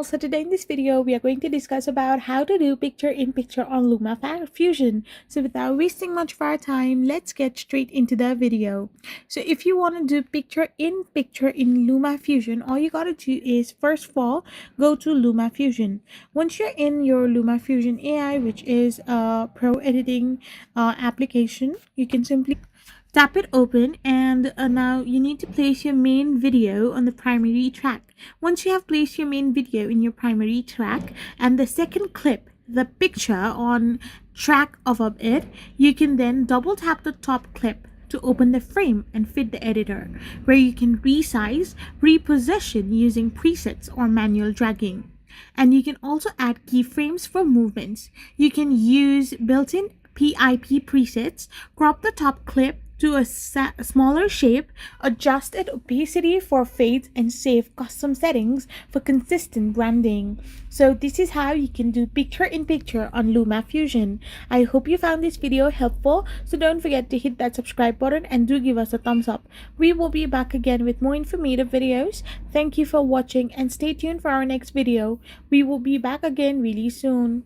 So today in this video, we are going to discuss about how to do picture-in-picture on LumaFusion. So without wasting much of our time, let's get straight into the video. So if you want to do picture-in-picture in LumaFusion, all you gotta do is first of all, go to LumaFusion. Once you're in your LumaFusion AI, which is a pro editing application, you can simply tap it open and now you need to place your main video on the primary track. Once you have placed your main video in your primary track and the second clip, the picture on track of it, you can then double tap the top clip to open the frame and fit the editor, where you can resize, reposition using presets or manual dragging. And you can also add keyframes for movements. You can use built-in PIP presets, crop the top clip to a smaller shape, adjust its opacity for fades, and save custom settings for consistent branding. So this is how you can do picture-in-picture on LumaFusion. I hope you found this video helpful, so don't forget to hit that subscribe button and do give us a thumbs up. We will be back again with more informative videos. Thank you for watching and stay tuned for our next video. We will be back again really soon.